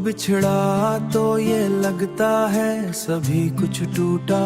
बिछड़ा तो ये लगता है सभी कुछ टूटा,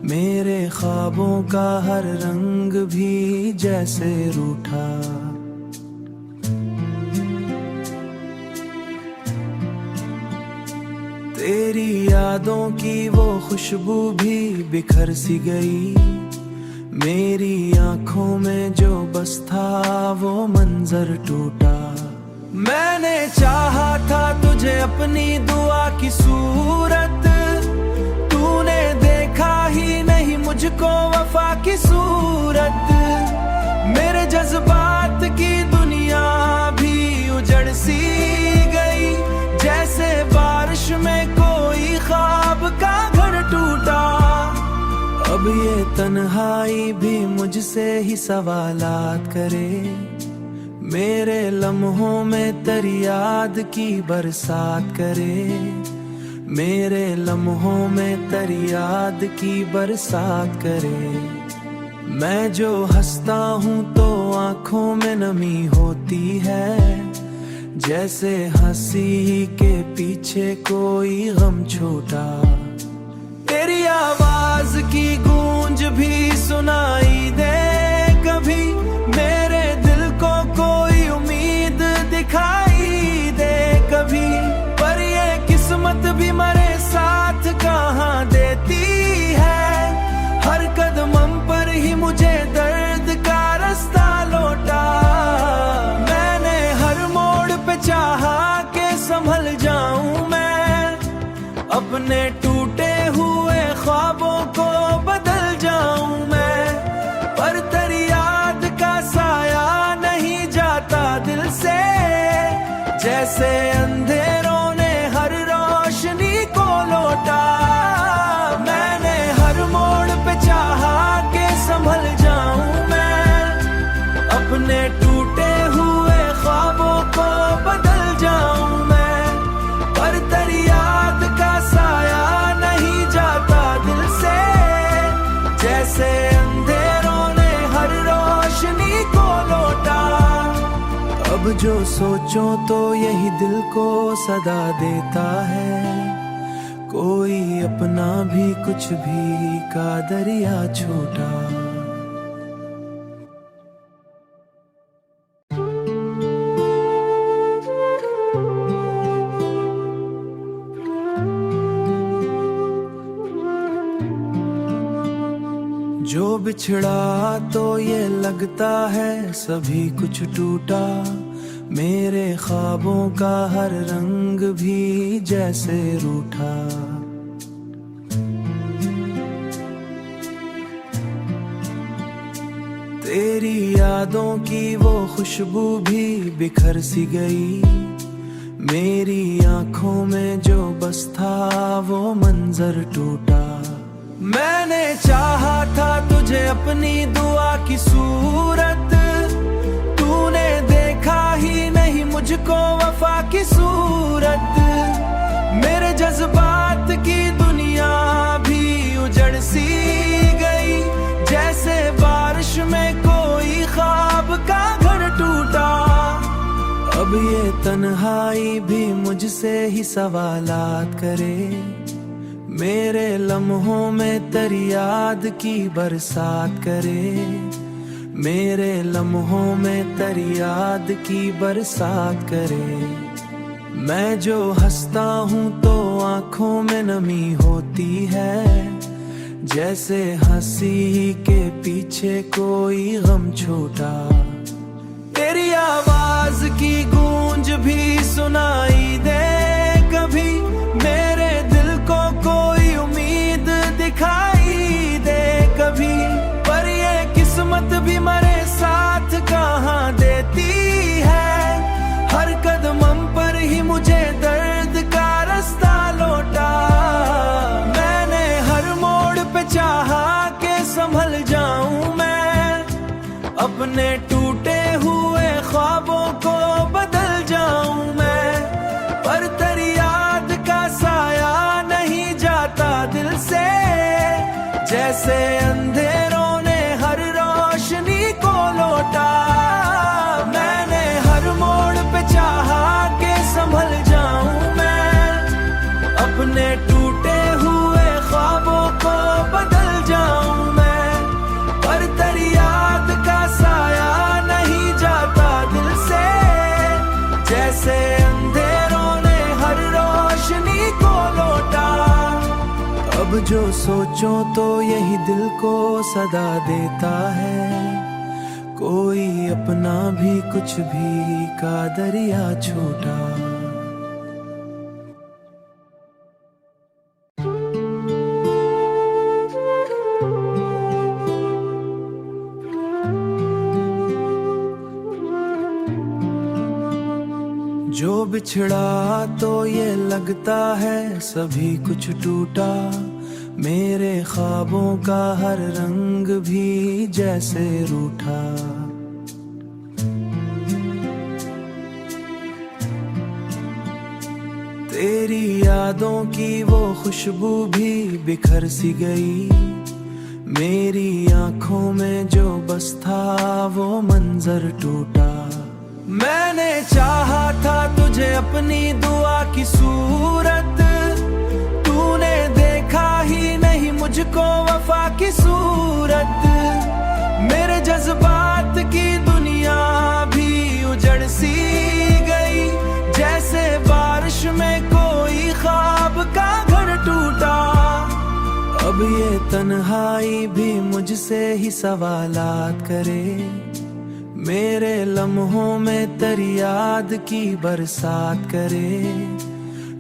मेरे ख्वाबों का हर रंग भी जैसे रूठा। तेरी यादों की वो खुशबू भी बिखर सी गई, मेरी आंखों में जो बस था वो मंजर टूटा। मैंने चाहा था तुझे अपनी दुआ की सूरत, तूने देखा ही नहीं मुझको वफा की सूरत। मेरे जज्बात की दुनिया भी उजड़ सी गई, जैसे बारिश में कोई ख्वाब का घर टूटा। अब ये तन्हाई भी मुझसे ही सवालात करे, मेरे लम्हों में तेरी याद की बरसात करे, मेरे लम्हों में तेरी याद की बरसात करे। मैं जो हंसता हूँ तो आंखों में नमी होती है, जैसे हंसी के पीछे कोई गम छोटा। तेरी आवाज की गूंज भी सुनाई दे कभी, मेरे दिल को कोई उम्मीद दिखाई दे कभी। पर ये किस्मत भी मरे साथ कहाँ देती है, हर कदम पर ही मुझे दर्द का रास्ता लौटा। मैंने हर मोड़ पे चाहा के संभल जाऊं मैं, अपने टूटे हुए ख्वाबों को बदल जाऊं मैं। पर तेरी याद का साया नहीं जाता दिल से, जैसे अंधेरों ने हर रोशनी को लौटा। मैंने हर मोड़ पे चाहा के संभल जाऊं मैं, अपने टूटे हुए ख्वाबों को बदल जाऊं मैं। पर तेरी याद का साया नहीं जाता दिल से, जैसे अंधेरों ने हर रोशनी को लौटा। अब जो सोचो तो यही दिल को सदा देता है, कोई अपना भी कुछ भी का दरिया छोटा। जो बिछड़ा तो ये लगता है सभी कुछ टूटा, मेरे ख्वाबों का हर रंग भी जैसे रूठा। तेरी यादों की वो खुशबू भी बिखर सी गई, मेरी आंखों में जो बस था वो मंजर टूटा। मैंने चाहा था तुझे अपनी दुआ की सूरत, तूने देखा ही नहीं मुझको वफा की सूरत। मेरे जज्बात की दुनिया भी उजड़ सी गई, जैसे बारिश में कोई ख्वाब का घर टूटा। अब ये तन्हाई भी मुझसे ही सवालात करे, मेरे लम्हों में तेरी याद की बरसात करे, मेरे लम्हों में तेरी याद की बरसात करे। मैं जो हंसता हूँ तो आंखों में नमी होती है, जैसे हंसी के पीछे कोई गम छोटा। तेरी आवाज की गूंज भी सुनाई दे कभी, मेरे दिल को कोई उम्मीद दिखाई दे कभी। पर ये किस्मत भी मरे साथ कहाँ देती है, हर कदम पर ही मुझे दर्द का रास्ता लौटा। मैंने हर मोड़ पे चाहा के संभल जाऊं मैं, अपने टूटे हुए ख्वाबों को बदल जाऊं मैं। पर तेरी याद का साया नहीं जाता दिल से, जैसे अंधेरों ने हर रोशनी को लौटा। मैंने हर मोड़ पे चाहा के संभल जाऊं मैं, जो सोचो तो यही दिल को सदा देता है, कोई अपना भी कुछ भी का दरिया छोटा। जो बिछड़ा तो ये लगता है सभी कुछ टूटा, मेरे ख्वाबों का हर रंग भी जैसे रूठा। तेरी यादों की वो खुशबू भी बिखर सी गई, मेरी आंखों में जो बस था वो मंजर टूटा। मैंने चाहा था तुझे अपनी दुआ की सूरत, तूने देखा ही नहीं मुझको वफा की सूरत। मेरे जज्बात की दुनिया भी उजड़ सी गई, जैसे बारिश में कोई ख्वाब का घर टूटा। अब ये तन्हाई भी मुझसे ही सवालात करे, मेरे लम्हों में तेरी याद की बरसात करे,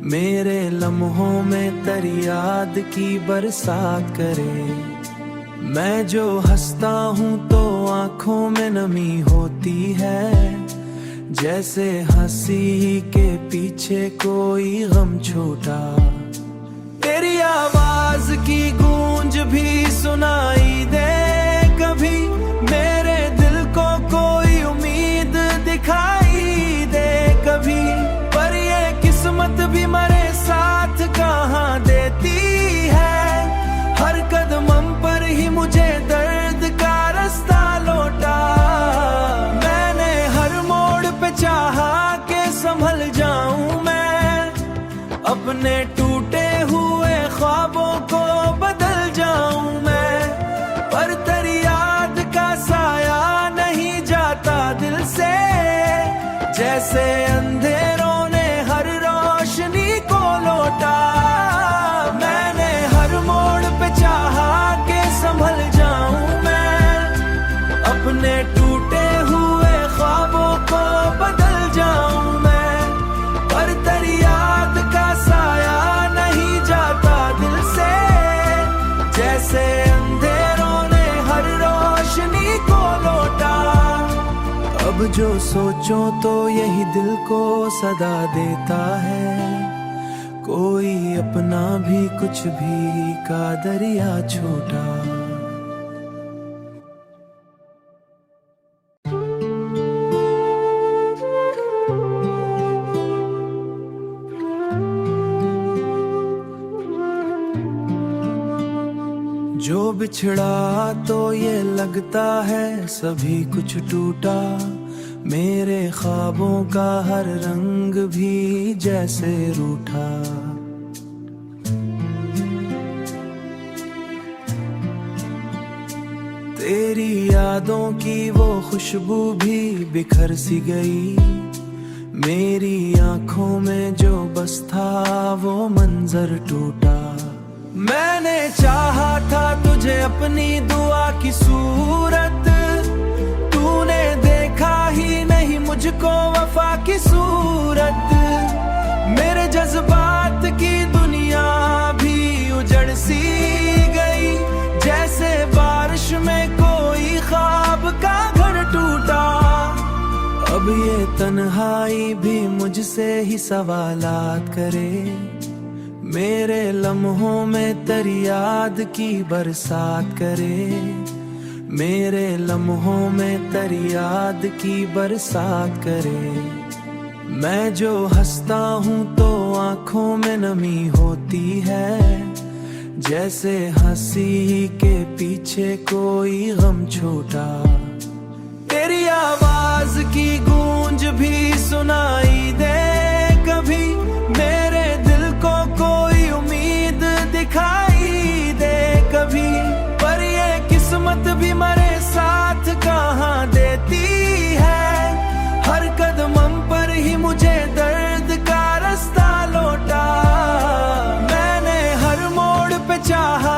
मेरे लम्हों में तेरी याद की बरसात करे। मैं जो हंसता हूँ तो आंखों में नमी होती है, जैसे हंसी के पीछे कोई गम छोटा। तेरी आवाज की गूंज भी सुनाई दे कभी, मेरे दिल को कोई उम्मीद दिखाई दे कभी। पर ये किस्मत भी मेरे साथ कहाँ देती है, हर कदम पर ही मुझे दर्द का रास्ता लौटा। मैंने हर मोड़ पे चाहा के संभल जाऊं मैं, अपने टूटे हुए ख्वाबों को बदल जाऊं मैं। पर तेरी याद का साया नहीं जाता दिल से, जैसे अंधेरों ने हर रोशनी को लौटा। मैंने हर मोड़ पे चाहा के संभल जाऊं मैं, अपने टूटे हुए ख्वाबों को बदल जाऊं मैं। पर तेरी याद का साया नहीं जाता दिल से, जैसे अंधेरों ने हर रोशनी को लौटा। अब जो सोचो तो यही दिल को सदा देता है, कोई अपना भी कुछ भी का दरिया छोटा। जो बिछड़ा तो ये लगता है सभी कुछ टूटा, मेरे ख्वाबों का हर रंग भी जैसे रूठा। तेरी यादों की वो खुशबू भी बिखर सी गई, मेरी आंखों में जो बस था वो मंजर टूटा। मैंने चाहा था तुझे अपनी दुआ की सूरत, तूने देखा ही नहीं मुझको वफा की सूरत। मेरे जज्बात की दुनिया भी उजड़ सी गई, जैसे बारिश में कोई ख्वाब का घर टूटा। अब ये तन्हाई भी मुझसे ही सवालात करे, मेरे लम्हों में तेरी याद की बरसात करे, मेरे लम्हों में तेरी याद की बरसात करे। मैं जो हंसता हूँ तो आंखों में नमी होती है, जैसे हंसी के पीछे कोई गम छोटा। तेरी आवाज की गूंज भी सुनाई दे कभी, मेरे दिल को कोई उम्मीद दिखाई दे कभी। पर ये किस्मत भी मेरे साथ कहाँ देती है, हर कदम पर ही मुझे दर्द का रास्ता लौटा। मैंने हर मोड़ पे चाहा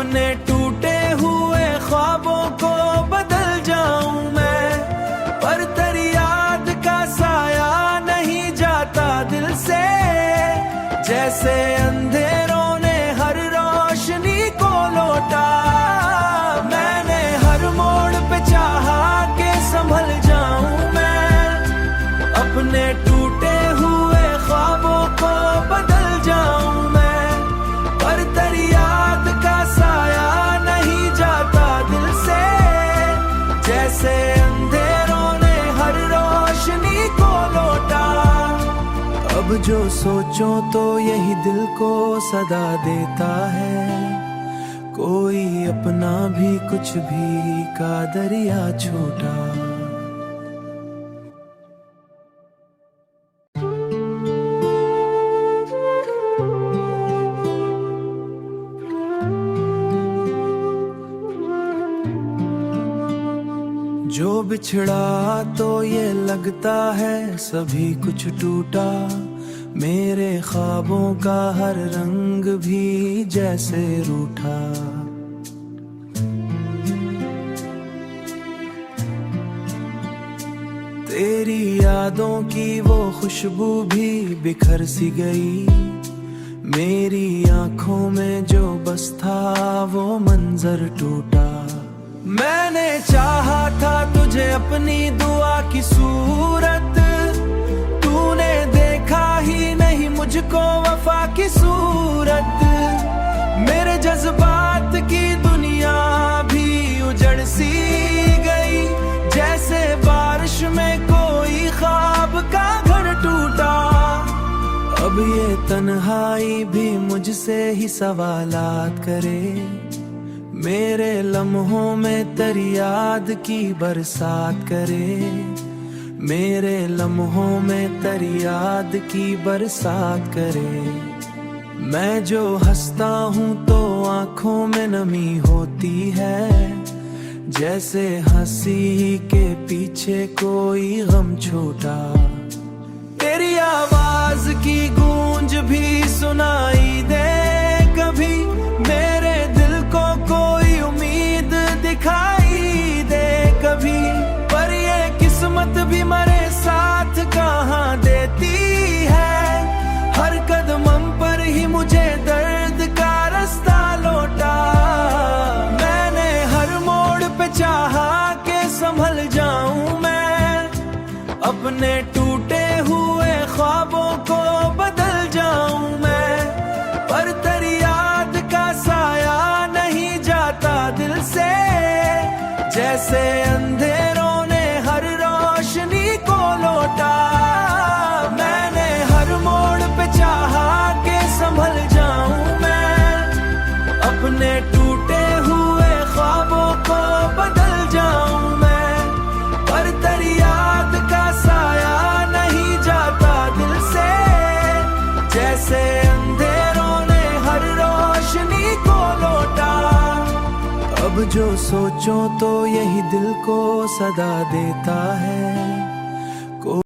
अपने टूटे हुए ख्वाबों को बदल जाऊं मैं, पर तेरी याद का साया नहीं जाता दिल से। जैसे अंधेरों ने हर रोशनी को लौटा, मैंने हर मोड़ पे चाहा के संभल जाऊं मैं, अपने टूटे हुए ख्वाबों को बदल जाऊं मैं, पर तेरी याद का साया नहीं जाता दिल से। जैसे अंधेरों ने हर रोशनी को लौटा, अब जो सोचो तो यही दिल को सदा देता है, कोई अपना भी कुछ भी का दरिया छोटा। जो बिछड़ा तो ये लगता है सभी कुछ टूटा, मेरे ख्वाबों का हर रंग भी जैसे रूठा। तेरी यादों की वो खुशबू भी बिखर सी गई, मेरी आंखों में जो बस था वो मंजर टूटा। मैंने चाहा था तुझे अपनी दुआ की सूरत, तूने देखा ही नहीं मुझको वफा की सूरत। मेरे जज्बात की दुनिया भी उजड़ सी गई, जैसे बारिश में कोई ख्वाब का घर टूटा। अब ये तन्हाई भी मुझसे ही सवालात करे, मेरे लम्हों में तेरी याद की बरसात करे, मेरे लम्हों में तेरी याद की बरसात करे। मैं जो हंसता हूँ तो आंखों में नमी होती है, जैसे हंसी के पीछे कोई गम छोटा। तेरी आवाज की गूंज भी सुनाई दे कभी, मेरे दिल को कोई उम्मीद दिखाई दे कभी, पर ये किस्मत भी मरे साथ कहाँ देती है। हर कदम पर ही मुझे दर्द का रास्ता लौटा, मैंने हर मोड़ पे चाहा के संभल जाऊं मैं, अपने टूटे हुए ख्वाबों को बदल जाऊं मैं, पर तेरी याद का साया नहीं जाता दिल से। जैसे अंधेरों ने हर रोशनी को लौटा, मैंने हर मोड़ पे चाहा के संभल जाऊं मैं, अपने टूटे हुए ख्वाबों को बदल जाऊं मैं, पर तेरी याद का साया नहीं जाता दिल से। जैसे अंधेरों ने हर रोशनी को लौटा, अब जो सोचो तो यही दिल को सदा देता है,